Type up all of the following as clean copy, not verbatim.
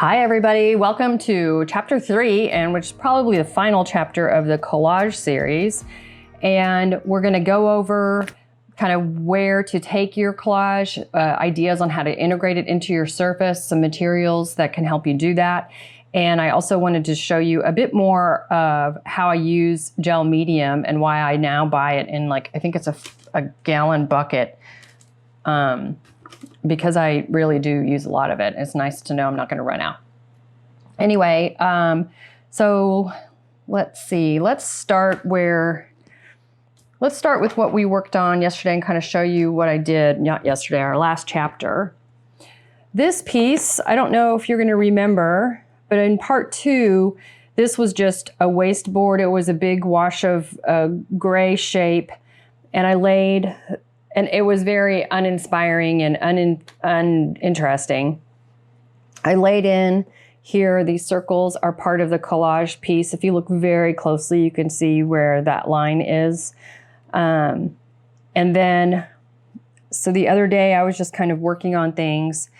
Hi everybody, welcome to chapter 3, and which is probably the final chapter of the collage series. And we're going to go over kind of where to take your collage, ideas on how to integrate it into your surface, some materials that can help you do that. And I also wanted to show you a bit more of how I use gel medium and why I now buy it in, like, I think it's a gallon bucket. Because I really do use a lot of it. It's nice to know I'm not going to run out. Anyway, so let's see. Let's start with what we worked on yesterday and kind of show you what I did, not yesterday, our last chapter. This piece, I don't know if you're going to remember, but in part 2, this was just a waste board. It was a big wash of gray shape, and I laid... And it was very uninspiring and uninteresting. I laid in here, these circles are part of the collage piece. If you look very closely, you can see where that line is. And then, so the other day I was just kind of working on things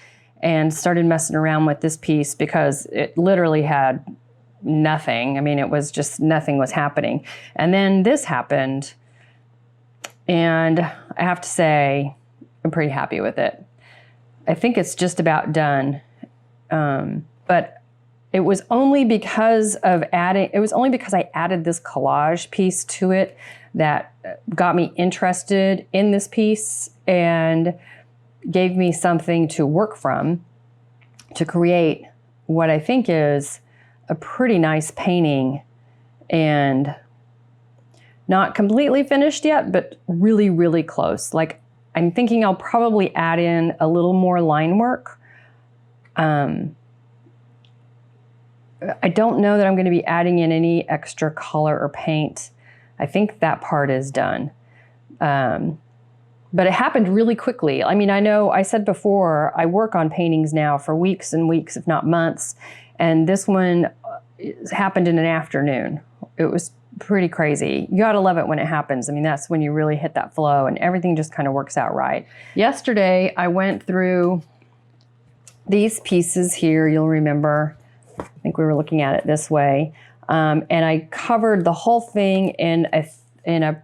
and started messing around with this piece because it literally had nothing. I mean, it was just, nothing was happening. And then this happened. And I have to say, I'm pretty happy with it. I think it's just about done. But it was only because I added this collage piece to it that got me interested in this piece and gave me something to work from to create what I think is a pretty nice painting, and not completely finished yet, but really, really close. Like, I'm thinking I'll probably add in a little more line work. I don't know that I'm going to be adding in any extra color or paint. I think that part is done. But it happened really quickly. I mean, I know I said before, I work on paintings now for weeks and weeks, if not months. And this one happened in an afternoon. It was pretty crazy. You gotta love it when it happens. I mean, that's when you really hit that flow and everything just kind of works out right. Yesterday, I went through these pieces here. You'll remember, I think we were looking at it this way. And I covered the whole thing in a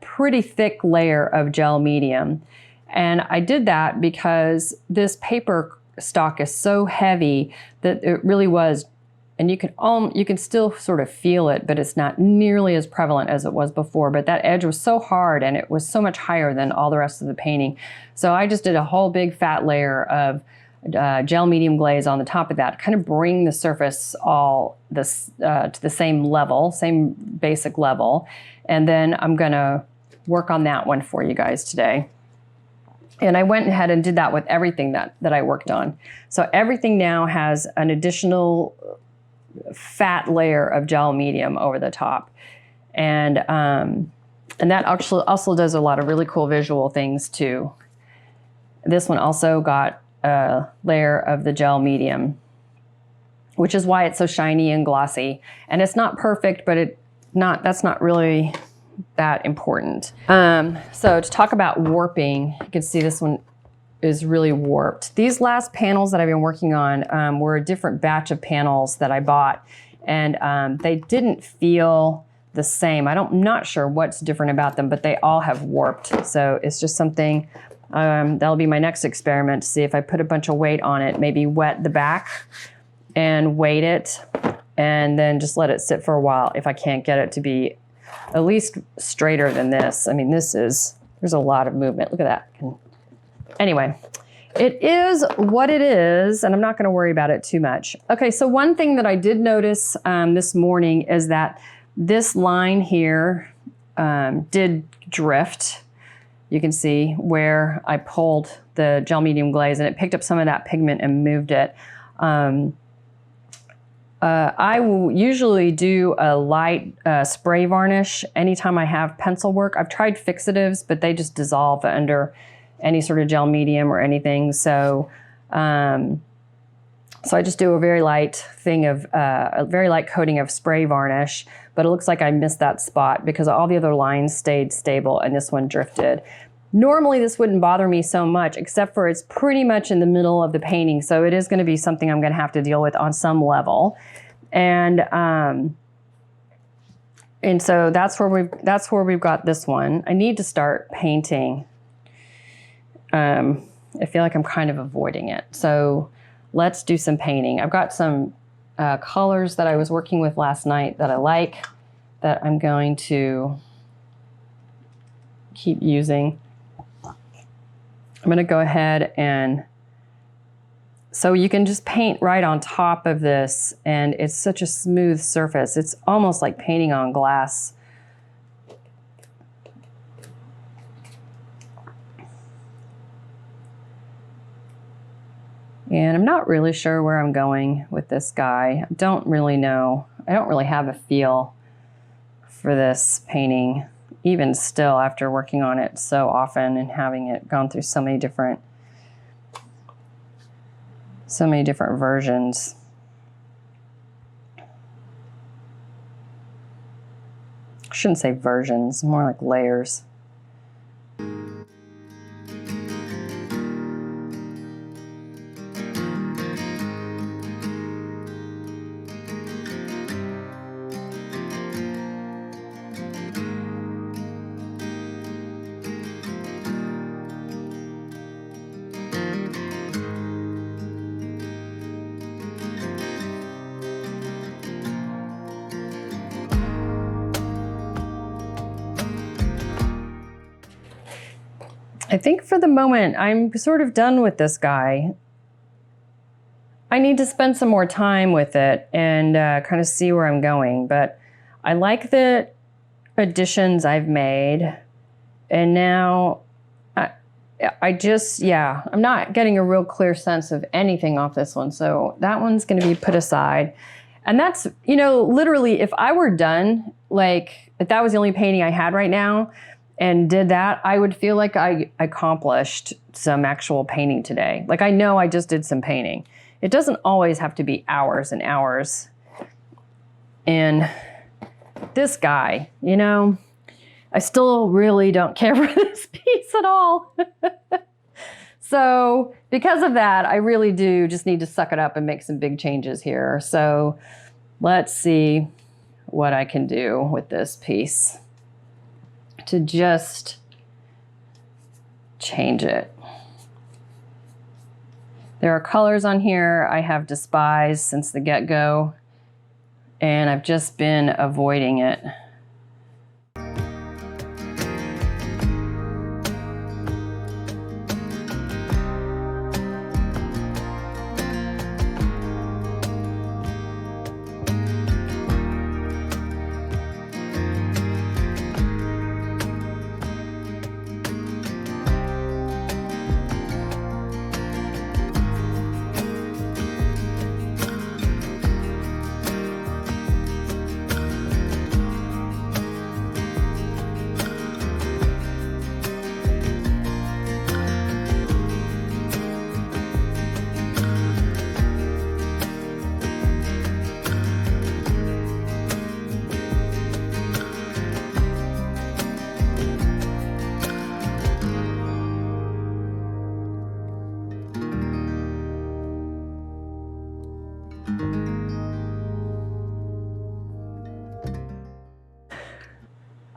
pretty thick layer of gel medium. And I did that because this paper stock is so heavy that it really was. And you can still sort of feel it, but it's not nearly as prevalent as it was before. But that edge was so hard and it was so much higher than all the rest of the painting. So I just did a whole big fat layer of gel medium glaze on the top of that, kind of bring the surface all this to the same level, same basic level. And then I'm gonna work on that one for you guys today. And I went ahead and did that with everything that I worked on. So everything now has an additional fat layer of gel medium over the top. And that actually also does a lot of really cool visual things too. This one also got a layer of the gel medium, which is why it's so shiny and glossy. And it's not perfect, but that's not really that important. So to talk about warping, you can see this one is really warped. These last panels that I've been working on were a different batch of panels that I bought, and they didn't feel the same. I'm not sure what's different about them, but they all have warped. So it's just something, that'll be my next experiment, to see if I put a bunch of weight on it, maybe wet the back and weight it, and then just let it sit for a while if I can't get it to be at least straighter than this. I mean, there's a lot of movement. Look at that. Anyway, it is what it is, and I'm not going to worry about it too much. Okay, so one thing that I did notice this morning is that this line here did drift. You can see where I pulled the gel medium glaze, and it picked up some of that pigment and moved it. I will usually do a light spray varnish anytime I have pencil work. I've tried fixatives, but they just dissolve under any sort of gel medium or anything. So, so I just do a very light coating of spray varnish, but it looks like I missed that spot because all the other lines stayed stable and this one drifted. Normally this wouldn't bother me so much, except for it's pretty much in the middle of the painting. So it is going to be something I'm going to have to deal with on some level. And so that's where we've got this one. I need to start painting. I feel like I'm kind of avoiding it. So let's do some painting. I've got some colors that I was working with last night that I like, that I'm going to keep using. I'm going to go ahead and, so you can just paint right on top of this, and it's such a smooth surface. It's almost like painting on glass. And I'm not really sure where I'm going with this guy. I don't really know. I don't really have a feel for this painting, even still after working on it so often and having it gone through so many different versions. I shouldn't say versions, more like layers. I think for the moment, I'm sort of done with this guy. I need to spend some more time with it and kind of see where I'm going. But I like the additions I've made. And now I just, yeah, I'm not getting a real clear sense of anything off this one. So that one's going to be put aside. And that's, you know, literally, if I were done, like if that was the only painting I had right now, and did that, I would feel like I accomplished some actual painting today. Like I know I just did some painting. It doesn't always have to be hours and hours. And this guy, you know, I still really don't care for this piece at all. So because of that, I really do just need to suck it up and make some big changes here. So let's see what I can do with this piece to just change it. There are colors on here I have despised since the get-go, and I've just been avoiding it.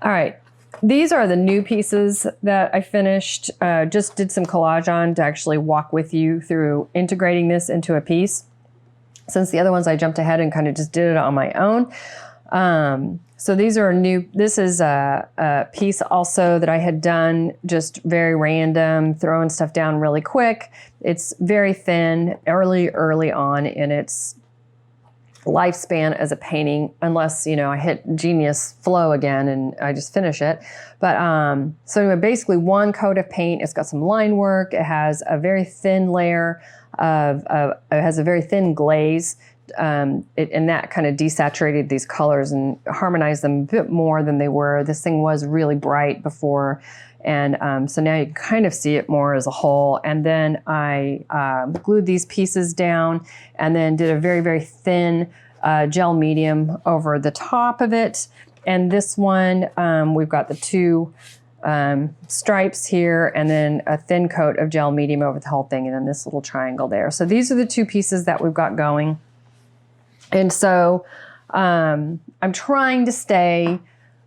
All right, these are the new pieces that I finished. Just did some collage on to actually walk with you through integrating this into a piece. Since the other ones I jumped ahead and kind of just did it on my own. So these are new. This is a piece also that I had done just very random, throwing stuff down really quick. It's very thin, early on in its lifespan as a painting, unless, you know, I hit genius flow again and I just finish it. But so anyway, basically one coat of paint. It's got some line work. It has a very thin layer of it has a very thin glaze. And that kind of desaturated these colors and harmonized them a bit more than they were. This thing was really bright before. And so now you can kind of see it more as a whole. And then I glued these pieces down and then did a very, very thin gel medium over the top of it. And this one, we've got the two stripes here, and then a thin coat of gel medium over the whole thing, and then this little triangle there. So these are the two pieces that we've got going. And so I'm trying to stay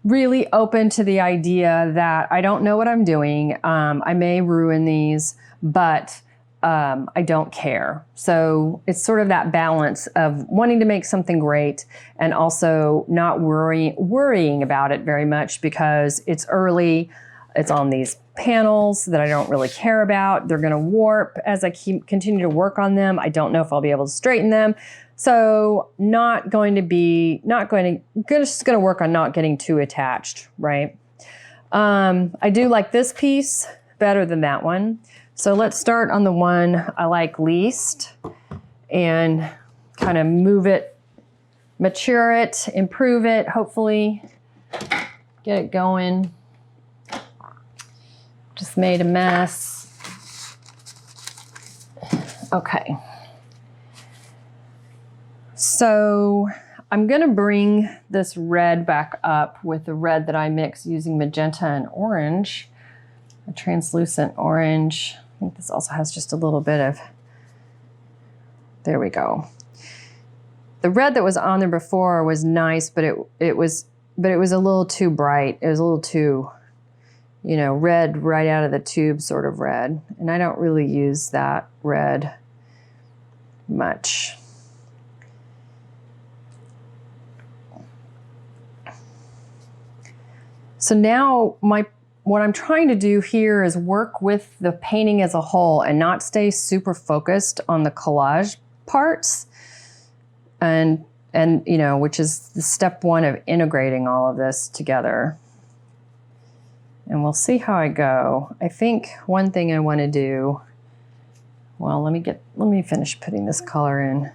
really open to the idea that I don't know what I'm doing. I may ruin these, but I don't care. So it's sort of that balance of wanting to make something great and also not worrying about it very much because it's early. It's on these panels that I don't really care about. They're going to warp as I continue to work on them. I don't know if I'll be able to straighten them. So just going to work on not getting too attached, right? I do like this piece better than that one. So let's start on the one I like least and kind of move it, mature it, improve it, hopefully get it going. Just made a mess. Okay. So I'm going to bring this red back up with the red that I mix using magenta and orange, a translucent orange. I think this also has just a little bit of, there we go. The red that was on there before was nice, but it was a little too bright. It was a little too, you know, red right out of the tube sort of red. And I don't really use that red much. So now what I'm trying to do here is work with the painting as a whole and not stay super focused on the collage parts, and you know, which is the step one of integrating all of this together. And we'll see how I go. I think one thing I want to do, well, let me finish putting this color in.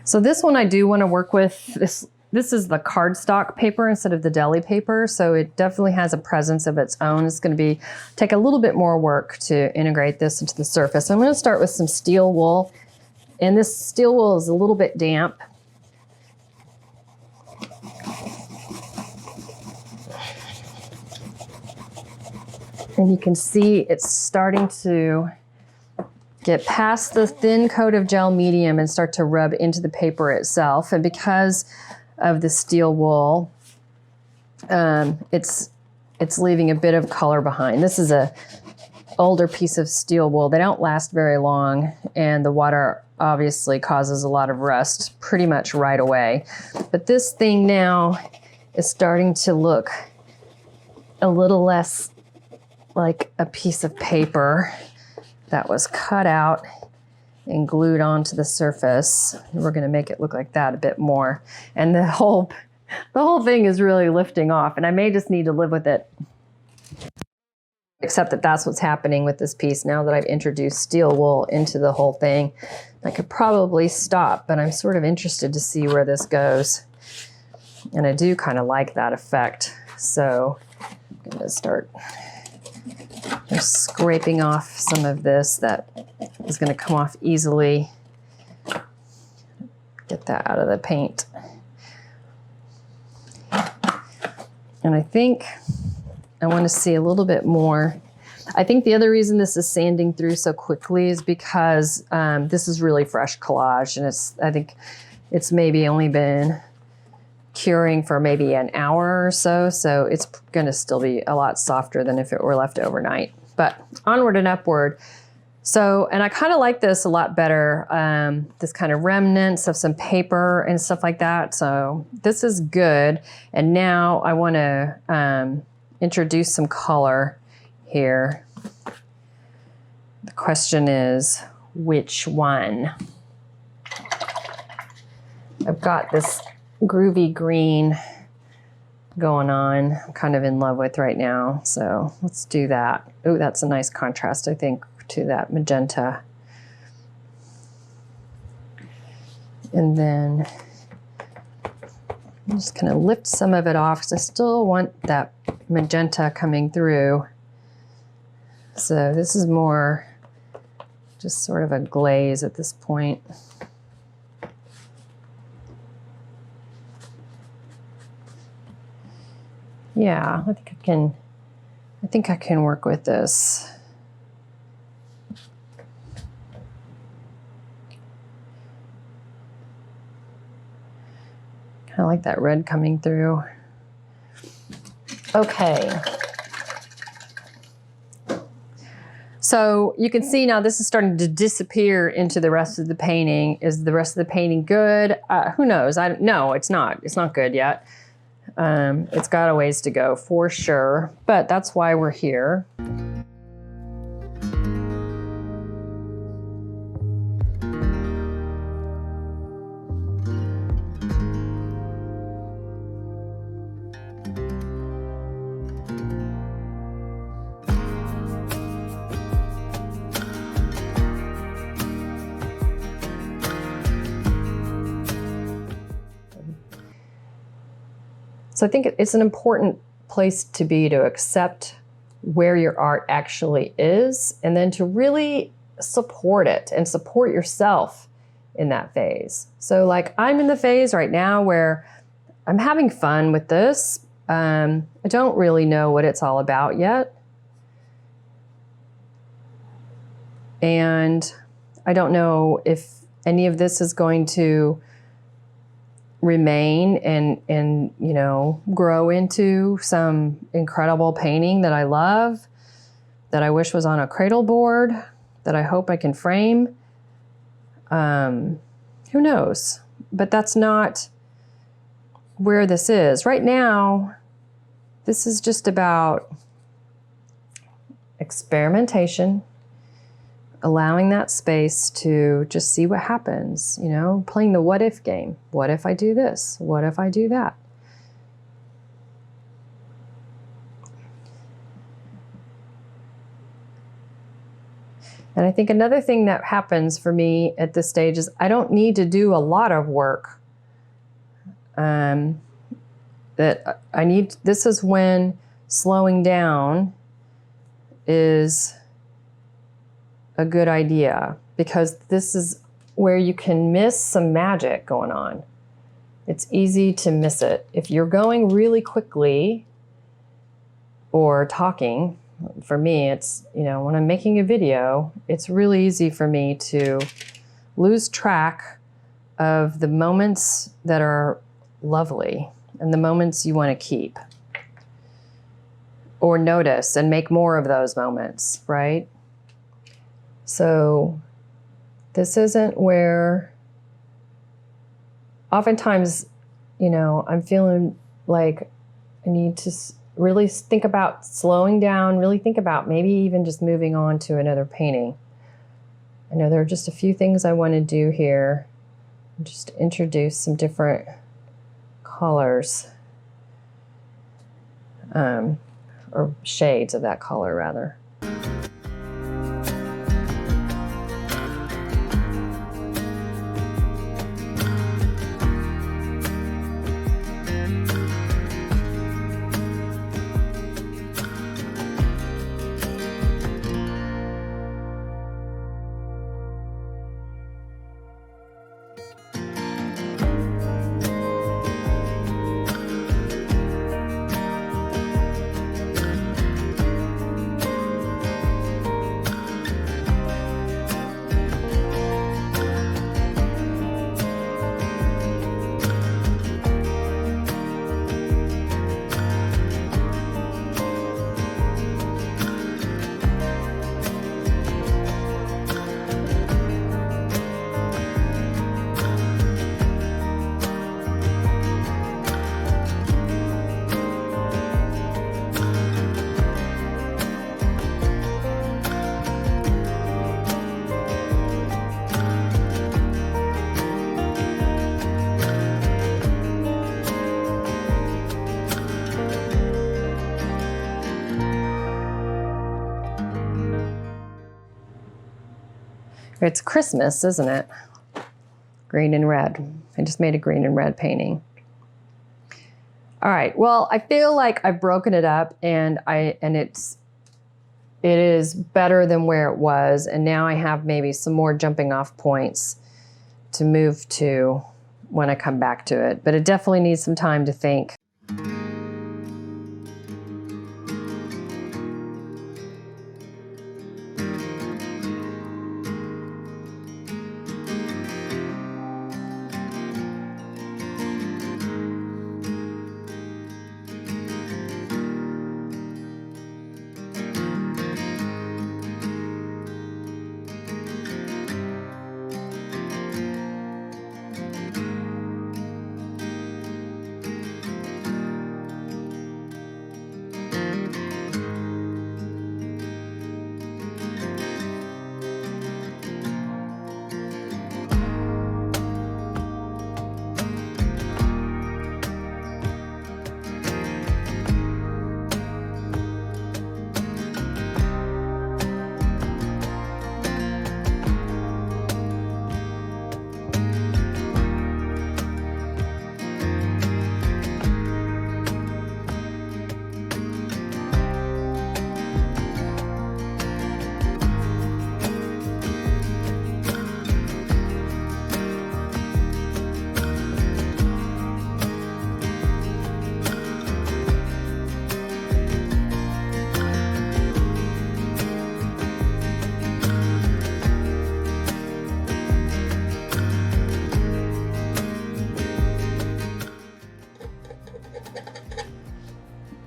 So this one I do want to work with. This is the cardstock paper instead of the deli paper, so it definitely has a presence of its own. It's going to take a little bit more work to integrate this into the surface. I'm going to start with some steel wool, and this steel wool is a little bit damp. And you can see it's starting to get past the thin coat of gel medium and start to rub into the paper itself. And because of the steel wool, it's leaving a bit of color behind. This is a older piece of steel wool. They don't last very long, and the water obviously causes a lot of rust pretty much right away. But this thing now is starting to look a little less like a piece of paper that was cut out and glued onto the surface. We're going to make it look like that a bit more. And the whole thing is really lifting off, and I may just need to live with it. Except that that's what's happening with this piece now that I've introduced steel wool into the whole thing. I could probably stop, but I'm sort of interested to see where this goes. And I do kind of like that effect. So I'm going to start just scraping off some of this that is going to come off easily. Get that out of the paint. And I think I want to see a little bit more. I think the other reason this is sanding through so quickly is because this is really fresh collage, and I think it's maybe only been curing for maybe an hour or so, so it's going to still be a lot softer than if it were left overnight. But onward and upward. So, and I kind of like this a lot better, this kind of remnants of some paper and stuff like that. So this is good. And now I want to introduce some color here. The question is, which one? I've got this groovy green going on, I'm kind of in love with right now. So let's do that. Oh, that's a nice contrast, I think, to that magenta. And then I'm just going to lift some of it off because I still want that magenta coming through. So this is more just sort of a glaze at this point. Yeah, I think I can work with this. Kind of like that red coming through. Okay. So you can see now this is starting to disappear into the rest of the painting. Is the rest of the painting good? Who knows? No, it's not. It's not good yet. It's got a ways to go for sure, but that's why we're here. So I think it's an important place to be, to accept where your art actually is, and then to really support it and support yourself in that phase. So like I'm in the phase right now where I'm having fun with this. I don't really know what it's all about yet. And I don't know if any of this is going to remain and you know, grow into some incredible painting that I love, that I wish was on a cradle board, that I hope I can frame. Who knows? But that's not where this is. Right now, this is just about experimentation, allowing that space to just see what happens, you know, playing the what if game. What if I do this? What if I do that? And I think another thing that happens for me at this stage is I don't need to do a lot of work. This is when slowing down is a good idea, because this is where you can miss some magic going on. It's easy to miss it. If you're going really quickly or talking, for me, it's, you know, when I'm making a video, it's really easy for me to lose track of the moments that are lovely and the moments you want to keep or notice and make more of those moments, right? So this isn't where, oftentimes, you know, I'm feeling like I need to really think about slowing down, really think about maybe even just moving on to another painting. I know there are just a few things I want to do here. Just introduce some different colors, or shades of that color rather. It's Christmas, isn't it? Green and red. I just made a green and red painting. All right, well, I feel like I've broken it up and it's it is better than where it was. And now I have maybe some more jumping off points to move to when I come back to it. But it definitely needs some time to think.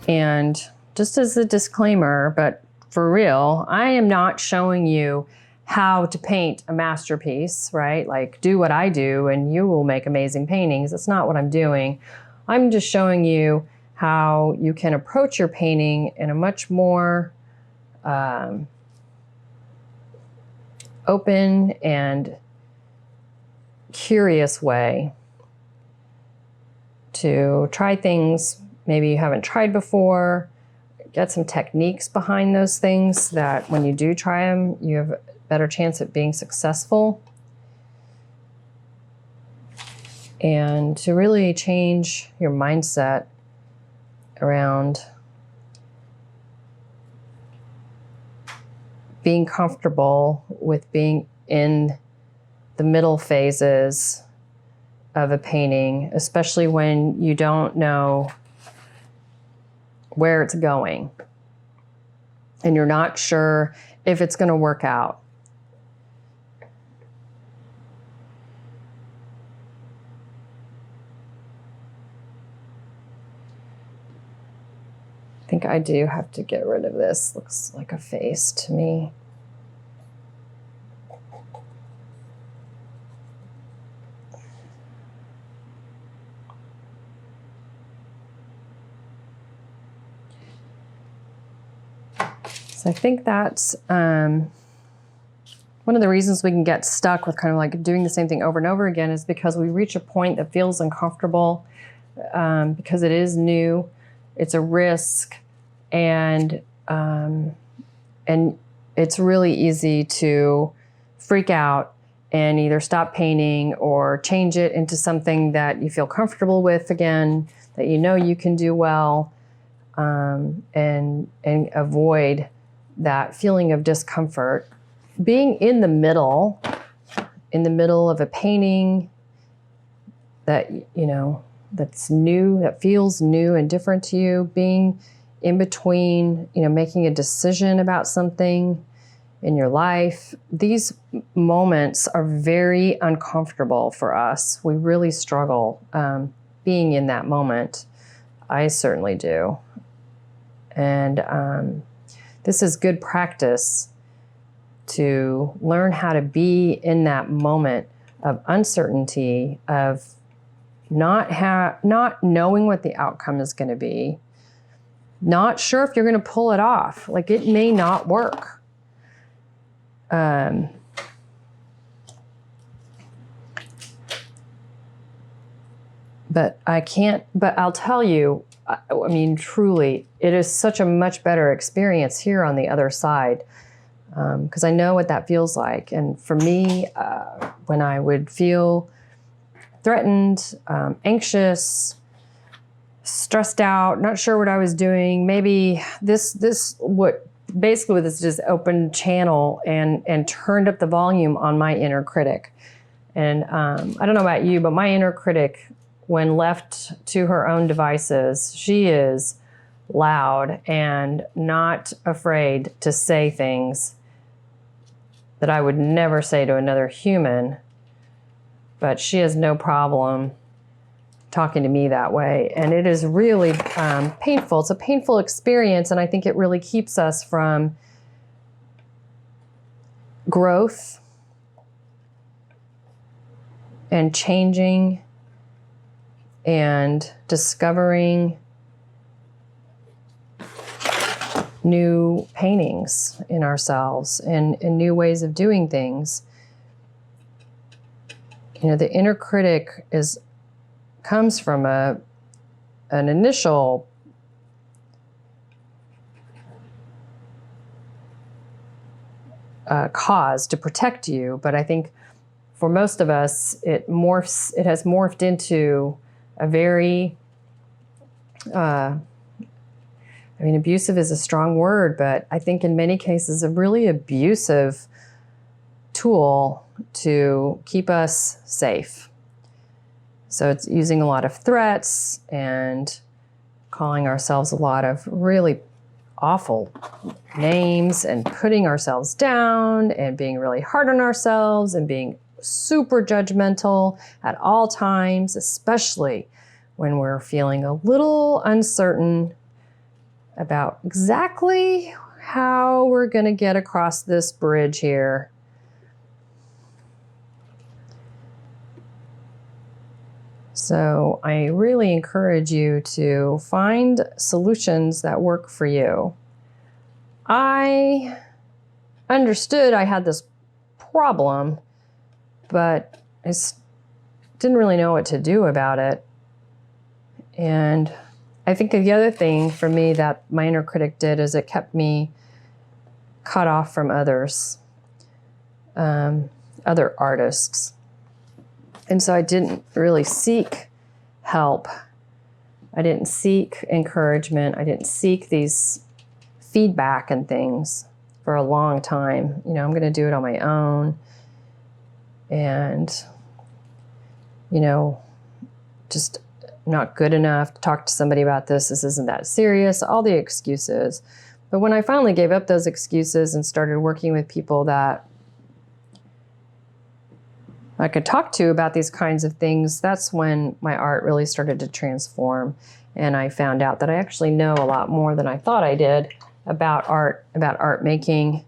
And just as a disclaimer, but for real, I am not showing you how to paint a masterpiece, right? Like, do what I do and you will make amazing paintings. That's not what I'm doing. I'm just showing you how you can approach your painting in a much more open and curious way to try things maybe you haven't tried before, get some techniques behind those things that when you do try them, you have a better chance at being successful. And to really change your mindset around being comfortable with being in the middle phases of a painting, especially when you don't know where it's going and you're not sure if it's going to work out. I think I do have to get rid of this. Looks like a face to me. So I think that's one of the reasons we can get stuck with kind of like doing the same thing over and over again is because we reach a point that feels uncomfortable because it is new, it's a risk, and it's really easy to freak out and either stop painting or change it into something that you feel comfortable with again, that you know you can do well, and avoid that feeling of discomfort. Being in the middle of a painting that, you know, that's new, that feels new and different to you, being in between, you know, making a decision about something in your life. These moments are very uncomfortable for us. We really struggle being in that moment. I certainly do. And this is good practice to learn how to be in that moment of uncertainty, of not knowing what the outcome is going to be, not sure if you're going to pull it off. Like, it may not work. But I'll tell you, I mean, truly, it is such a much better experience here on the other side, because I know what that feels like. And for me, when I would feel threatened, anxious, stressed out, not sure what I was doing, maybe what basically with this just open channel and turned up the volume on my inner critic. And I don't know about you, but my inner critic, when left to her own devices, she is loud and not afraid to say things that I would never say to another human, but she has no problem talking to me that way. And it is really painful. It's a painful experience, and I think it really keeps us from growth and changing and discovering new paintings in ourselves and new ways of doing things. You know, the inner critic comes from an initial cause to protect you, but I think for most of us, it has morphed into a very, abusive is a strong word, but I think in many cases a really abusive tool to keep us safe. So it's using a lot of threats and calling ourselves a lot of really awful names and putting ourselves down and being really hard on ourselves and being super judgmental at all times, especially when we're feeling a little uncertain about exactly how we're going to get across this bridge here. So I really encourage you to find solutions that work for you. I understood I had this problem, but I didn't really know what to do about it. And I think the other thing for me that my inner critic did is it kept me cut off from others, other artists. And so I didn't really seek help. I didn't seek encouragement. I didn't seek these feedback and things for a long time. You know, I'm going to do it on my own. And, you know, just not good enough to talk to somebody about this. This isn't that serious. All the excuses. But when I finally gave up those excuses and started working with people that I could talk to about these kinds of things, that's when my art really started to transform. And I found out that I actually know a lot more than I thought I did about art making,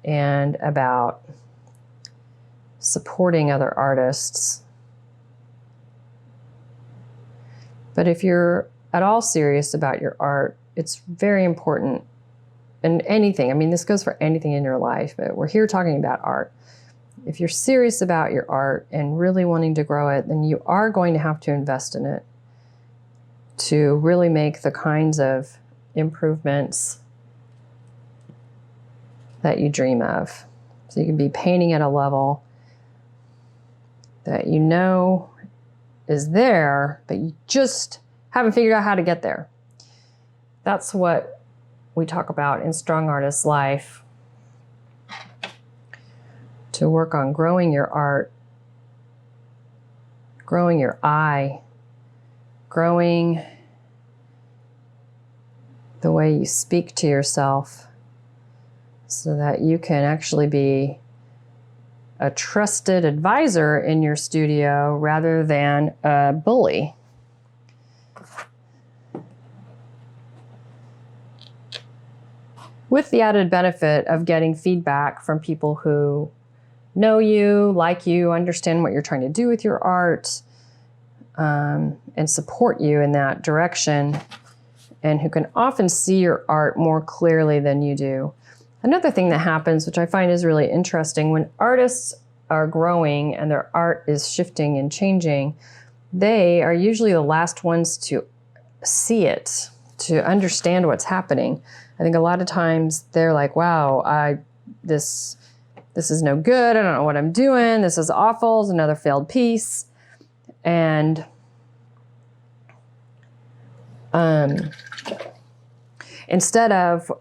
and about supporting other artists. But if you're at all serious about your art, it's very important. And anything, I mean, this goes for anything in your life, but we're here talking about art. If you're serious about your art and really wanting to grow it, then you are going to have to invest in it to really make the kinds of improvements that you dream of. So you can be painting at a level that you know is there, but you just haven't figured out how to get there. That's what we talk about in Strong Artist Life. To work on growing your art, growing your eye, growing the way you speak to yourself, so that you can actually be a trusted advisor in your studio rather than a bully. With the added benefit of getting feedback from people who know you, like you, understand what you're trying to do with your art, and support you in that direction, and who can often see your art more clearly than you do. Another thing that happens, which I find is really interesting, when artists are growing and their art is shifting and changing, they are usually the last ones to see it, to understand what's happening. I think a lot of times they're like, wow, this is no good. I don't know what I'm doing. This is awful. It's another failed piece. And instead of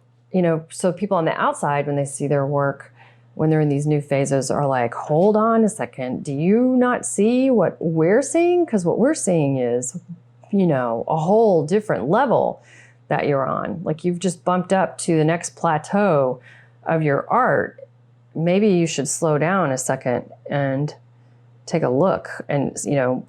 so people on the outside, when they see their work, when they're in these new phases, are like, hold on a second, do you not see what we're seeing? Because what we're seeing is, a whole different level that you're on. Like, you've just bumped up to the next plateau of your art. Maybe you should slow down a second and take a look and,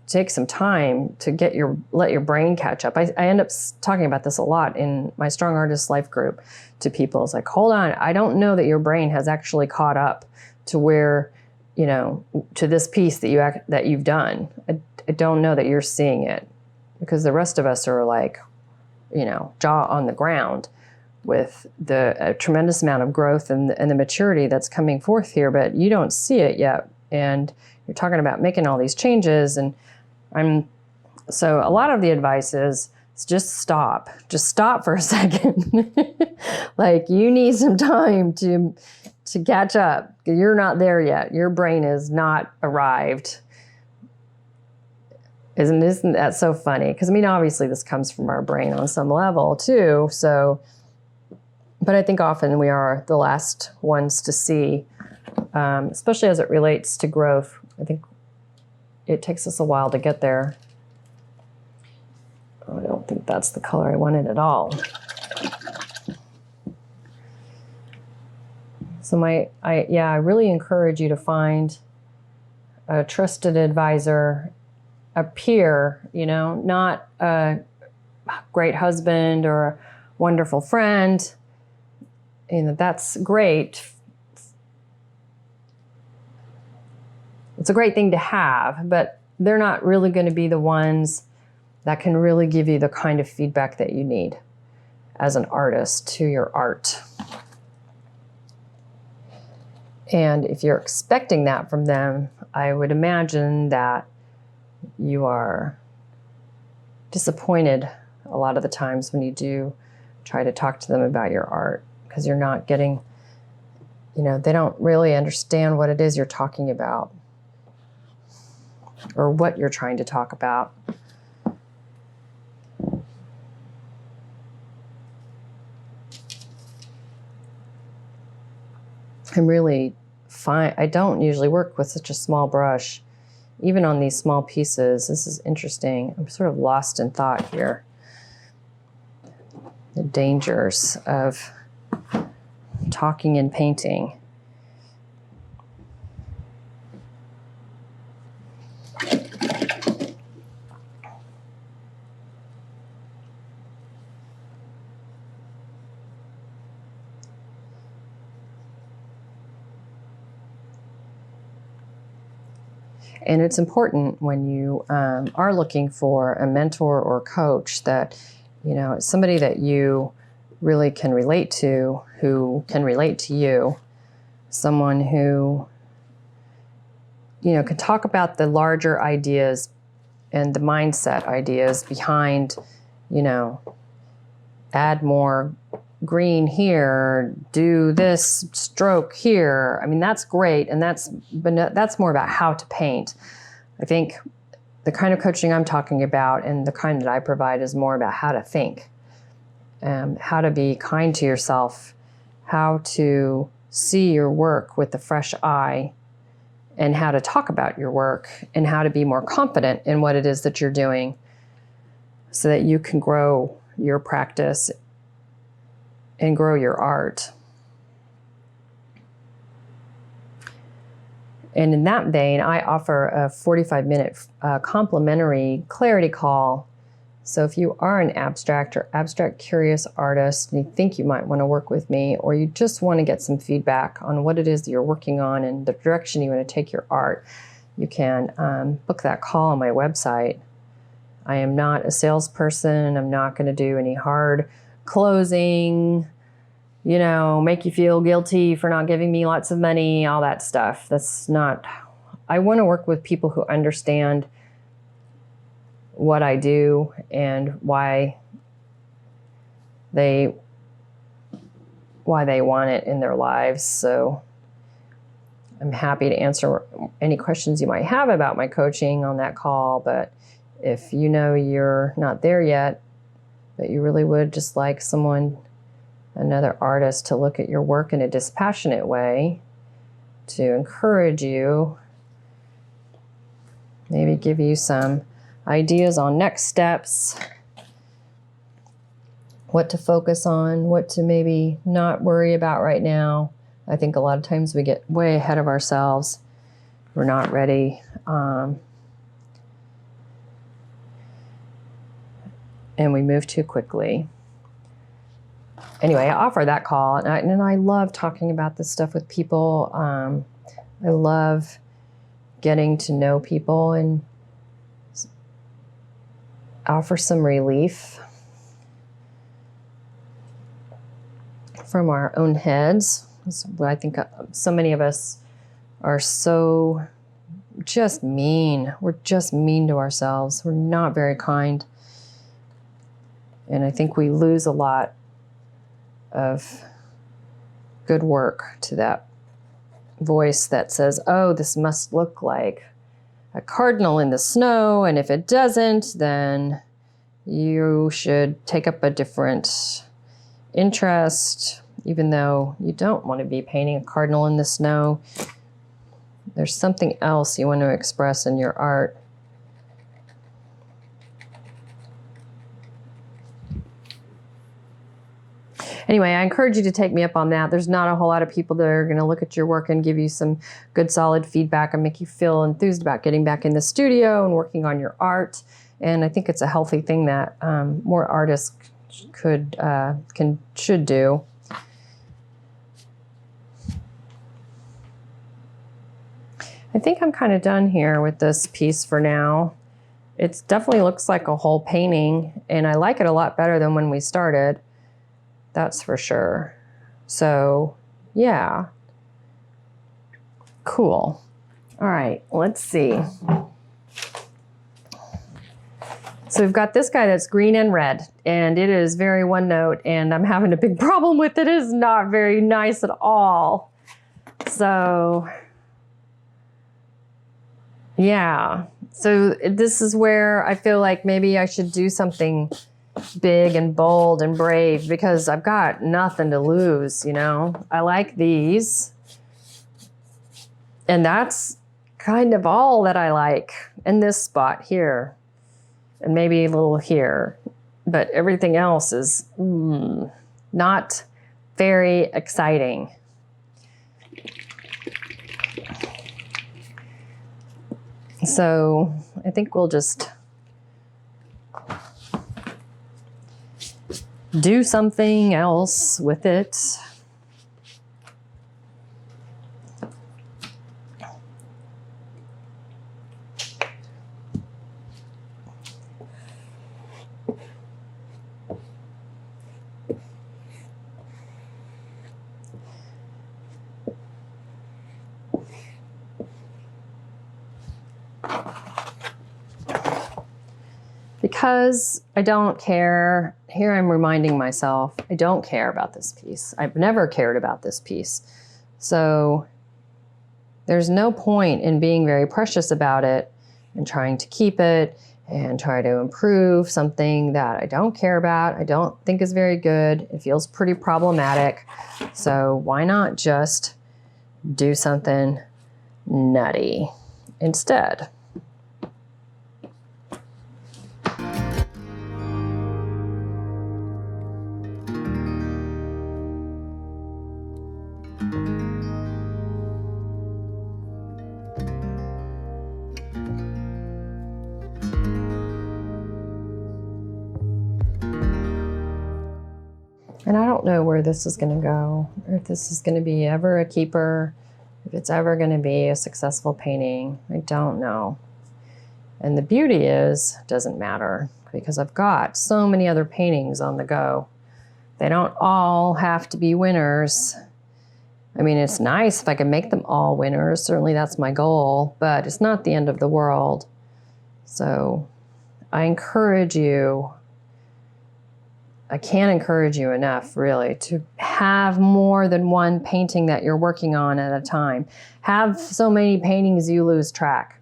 take some time to let your brain catch up. I end up talking about this a lot in my Strong Artist Life group to people. It's like, hold on, I don't know that your brain has actually caught up to where, to this piece that you've done. I don't know that you're seeing it, because the rest of us are like, jaw on the ground with a tremendous amount of growth and the maturity that's coming forth here, but you don't see it yet. And you're talking about making all these changes. And so a lot of the advice is just stop for a second. Like, you need some time to catch up. You're not there yet. Your brain is not arrived. Isn't that so funny? Because obviously this comes from our brain on some level too. But I think often we are the last ones to see, especially as it relates to growth. I think it takes us a while to get there. Oh, I don't think that's the color I wanted at all. So I really encourage you to find a trusted advisor, a peer, not a great husband or a wonderful friend. That's great. It's a great thing to have, but they're not really going to be the ones that can really give you the kind of feedback that you need as an artist to your art. And if you're expecting that from them, I would imagine that you are disappointed a lot of the times when you do try to talk to them about your art, because you're not getting, they don't really understand what it is you're talking about or what you're trying to talk about. I'm really fine. I don't usually work with such a small brush, even on these small pieces. This is interesting. I'm sort of lost in thought here. The dangers of talking and painting. And it's important when you are looking for a mentor or coach that, somebody that you really can relate to, who can relate to you, someone who, can talk about the larger ideas and the mindset ideas behind, add more green here, do this stroke here. That's great. And that's more about how to paint. I think the kind of coaching I'm talking about and the kind that I provide is more about how to think, how to be kind to yourself, how to see your work with a fresh eye, and how to talk about your work, and how to be more confident in what it is that you're doing so that you can grow your practice and grow your art. And in that vein, I offer a 45-minute complimentary clarity call. So if you are an abstract or abstract curious artist and you think you might want to work with me, or you just want to get some feedback on what it is that you're working on and the direction you want to take your art, you can book that call on my website. I am not a salesperson. I'm not going to do any hard closing, make you feel guilty for not giving me lots of money, all that stuff. That's not, I want to work with people who understand what I do and why they want it in their lives. So I'm happy to answer any questions you might have about my coaching on that call. But if you're not there yet, but you really would just like someone another artist to look at your work in a dispassionate way, to encourage you, maybe give you some ideas on next steps, what to focus on, what to maybe not worry about right now. I think a lot of times we get way ahead of ourselves. We're not ready. And we move too quickly. Anyway, I offer that call, and I love talking about this stuff with people. I love getting to know people and offer some relief from our own heads. I think so many of us are so just mean. We're just mean to ourselves. We're not very kind. And I think we lose a lot of good work to that voice that says, oh, this must look like a cardinal in the snow, and if it doesn't, then you should take up a different interest, even though you don't want to be painting a cardinal in the snow. There's something else you want to express in your art. Anyway, I encourage you to take me up on that. There's not a whole lot of people that are going to look at your work and give you some good, solid feedback and make you feel enthused about getting back in the studio and working on your art. And I think it's a healthy thing that more artists should do. I think I'm kind of done here with this piece for now. It definitely looks like a whole painting, and I like it a lot better than when we started. That's for sure. So, yeah. Cool. All right, let's see. So we've got this guy that's green and red, and it is very one note, and I'm having a big problem with it. It is not very nice at all. So, yeah. So this is where I feel like maybe I should do something big and bold and brave, because I've got nothing to lose, you know. I like these, and that's kind of all that I like in this spot here, and maybe a little here, but everything else is not very exciting. So I think we'll just do something else with it. Because I don't care, here I'm reminding myself, I don't care about this piece. I've never cared about this piece. So there's no point in being very precious about it and trying to keep it and try to improve something that I don't care about, I don't think is very good. It feels pretty problematic. So why not just do something nutty instead? And I don't know where this is going to go, or if this is going to be ever a keeper, if it's ever going to be a successful painting. I don't know. And the beauty is, it doesn't matter, because I've got so many other paintings on the go. They don't all have to be winners. I mean, it's nice if I can make them all winners. Certainly that's my goal, but it's not the end of the world. So I encourage you, I can't encourage you enough, really, to have more than one painting that you're working on at a time. Have so many paintings you lose track.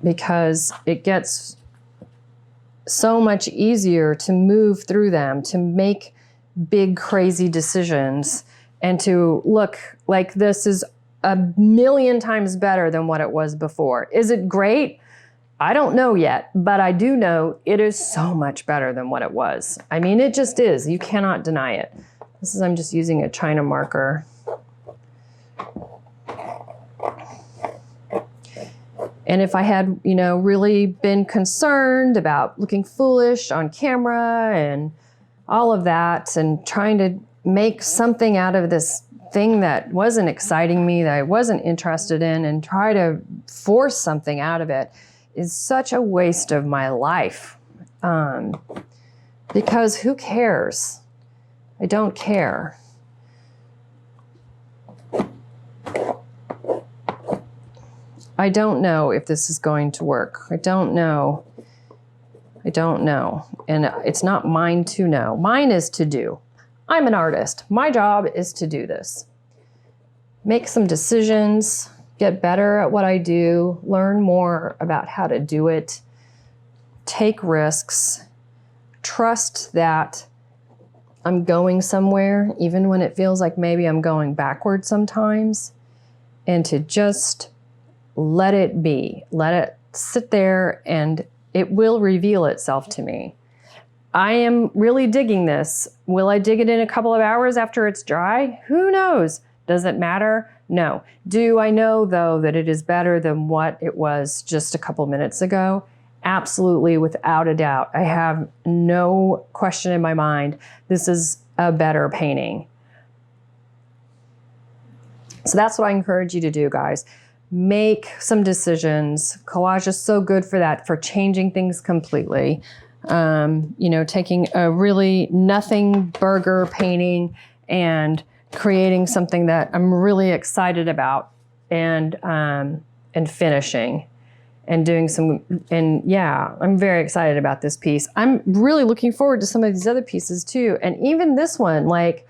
Because it gets so much easier to move through them, to make big, crazy decisions, and to look like this is a million times better than what it was before. Is it great? I don't know yet, but I do know it is so much better than what it was. I mean, it just is. You cannot deny it. I'm just using a China marker. And if I had, really been concerned about looking foolish on camera and all of that and trying to make something out of this thing that wasn't exciting me, that I wasn't interested in, and try to force something out of it, is such a waste of my life. Because who cares? I don't care. I don't know if this is going to work. I don't know. And it's not mine to know. Mine is to do. I'm an artist. My job is to do this. Make some decisions, get better at what I do, learn more about how to do it, take risks, trust that I'm going somewhere, even when it feels like maybe I'm going backward sometimes, and to just let it be. Let it sit there and it will reveal itself to me. I am really digging this. Will I dig it in a couple of hours after it's dry? Who knows? Does it matter? No. Do I know, though, that it is better than what it was just a couple minutes ago? Absolutely, without a doubt. I have no question in my mind. This is a better painting. So that's what I encourage you to do, guys. Make some decisions. Collage is so good for that, for changing things completely. Taking a really nothing burger painting and creating something that I'm really excited about, and finishing and doing some, and yeah, I'm very excited about this piece. I'm really looking forward to some of these other pieces too. And even this one, like,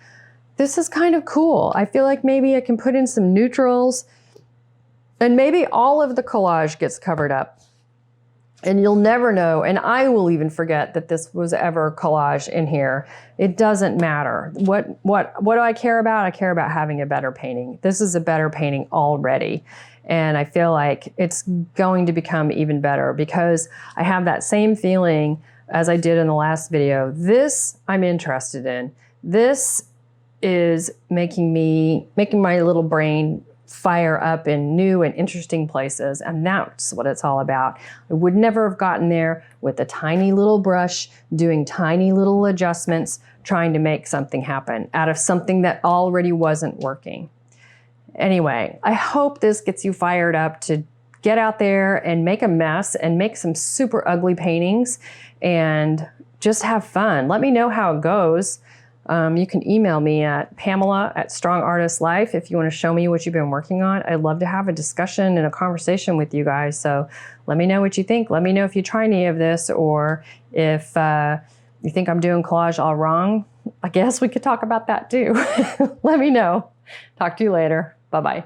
this is kind of cool. I feel like maybe I can put in some neutrals, and maybe all of the collage gets covered up. And you'll never know, and I will even forget that this was ever collage in here. It doesn't matter. What do I care about? I care about having a better painting. This is a better painting already. And I feel like it's going to become even better because I have that same feeling as I did in the last video. This I'm interested in. This is making my little brain fire up in new and interesting places, and that's what it's all about. I would never have gotten there with a tiny little brush, doing tiny little adjustments, trying to make something happen out of something that already wasn't working. Anyway, I hope this gets you fired up to get out there and make a mess and make some super ugly paintings and just have fun. Let me know how it goes. You can email me at Pamela@StrongArtistLife if you want to show me what you've been working on. I'd love to have a discussion and a conversation with you guys. So let me know what you think. Let me know if you try any of this, or if you think I'm doing collage all wrong. I guess we could talk about that too. Let me know. Talk to you later. Bye-bye.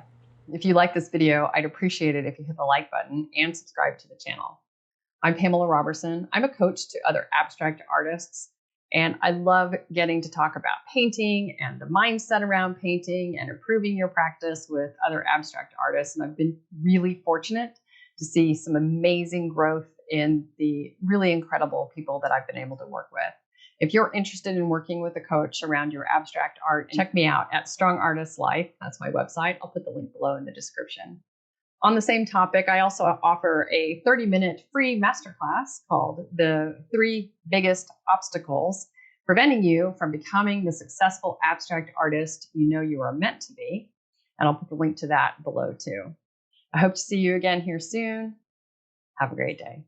If you like this video, I'd appreciate it if you hit the like button and subscribe to the channel. I'm Pamela Robertson. I'm a coach to other abstract artists. And I love getting to talk about painting and the mindset around painting and improving your practice with other abstract artists. And I've been really fortunate to see some amazing growth in the really incredible people that I've been able to work with. If you're interested in working with a coach around your abstract art, check me out at Strong Artist Life. That's my website. I'll put the link below in the description. On the same topic, I also offer a 30-minute free masterclass called The 3 Biggest Obstacles Preventing You from Becoming the Successful Abstract Artist You Know You Are Meant to Be. And I'll put the link to that below too. I hope to see you again here soon. Have a great day.